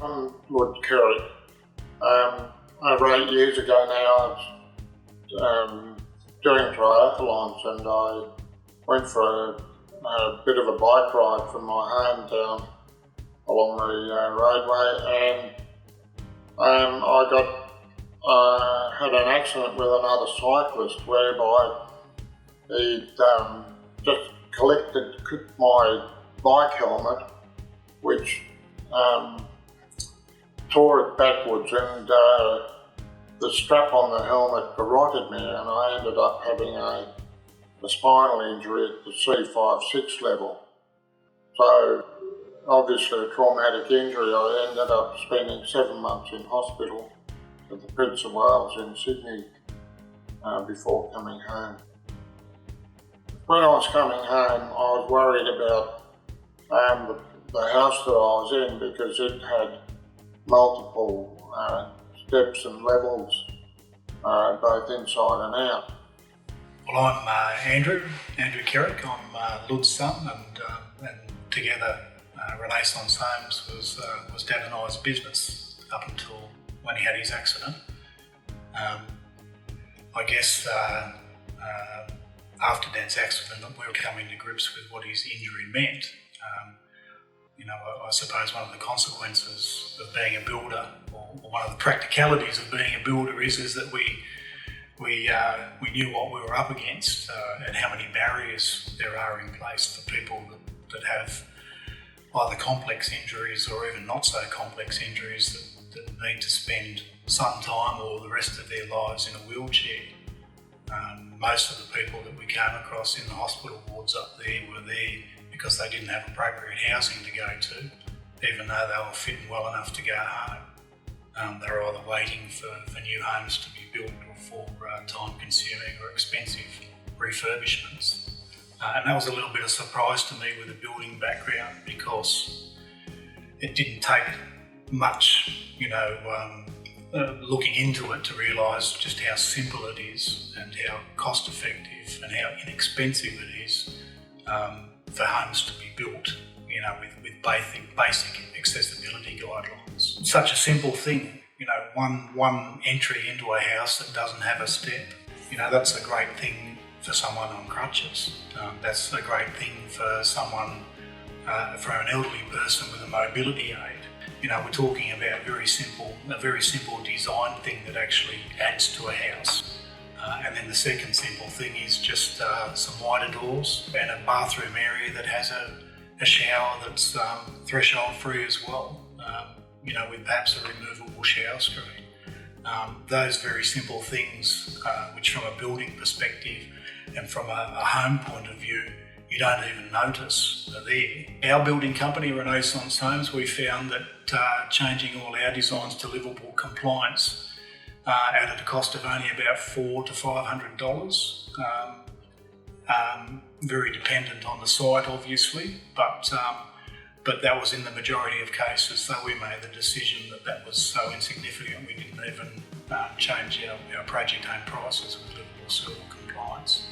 I'm Lud Kerec. Over 8 years ago now, I was doing triathlons, and I went for a bit of a bike ride from my home down along the roadway, and I had an accident with another cyclist whereby he just collected my bike helmet, which tore it backwards, and the strap on the helmet carotted me, and I ended up having a spinal injury at the C5-6 level. So obviously a traumatic injury. I ended up spending 7 months in hospital at the Prince of Wales in Sydney before coming home. When I was coming home, I was worried about the house that I was in, because it had multiple steps and levels, both inside and out. Well, I'm Andrew Kerec. I'm Lud's son, and together Renaissance Homes was Dad and I's business up until when he had his accident. I guess after Dad's accident, we were coming to grips with what his injury meant. I suppose one of the consequences of being a builder, or one of the practicalities of being a builder, is that we knew what we were up against, and how many barriers there are in place for people that have either complex injuries or even not so complex injuries that need to spend some time or the rest of their lives in a wheelchair. Most of the people that we came across in the hospital wards up there were there because they didn't have appropriate housing to go to, even though they were fit and well enough to go home. They were either waiting for new homes to be built or for time-consuming or expensive refurbishments. And that was a little bit of a surprise to me with a building background, because it didn't take much, looking into it to realise just how simple it is and how cost-effective and how inexpensive it is for homes to be built, with basic accessibility guidelines. It's such a simple thing, one entry into a house that doesn't have a step. That's a great thing for someone on crutches. That's a great thing for someone, for an elderly person with a mobility aid. We're talking about a very simple design thing that actually adds to a house. And then the second simple thing is just some wider doors and a bathroom area that has a shower that's threshold free as well, with perhaps a removable shower screen. Those very simple things, which from a building perspective and from a home point of view, you don't even notice are there. Our building company, Renaissance Homes, we found that changing all our designs to livable compliance at a cost of only about $400 to $500. Very dependent on the site, obviously, but that was in the majority of cases. So we made the decision that was so insignificant we didn't even change our project home prices with livable suitable compliance.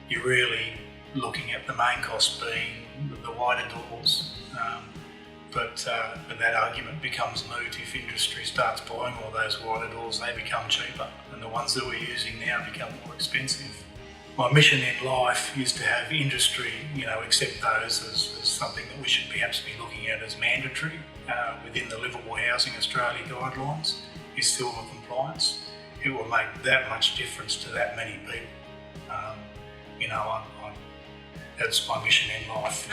You're really looking at the main cost being the wider doors. But that argument becomes moot if industry starts buying all those wider doors. They become cheaper, and the ones that we're using now become more expensive. My mission in life is to have industry, accept those as something that we should perhaps be looking at as mandatory within the Livable Housing Australia guidelines, is silver compliance. It will make that much difference to that many people. That's my mission in life.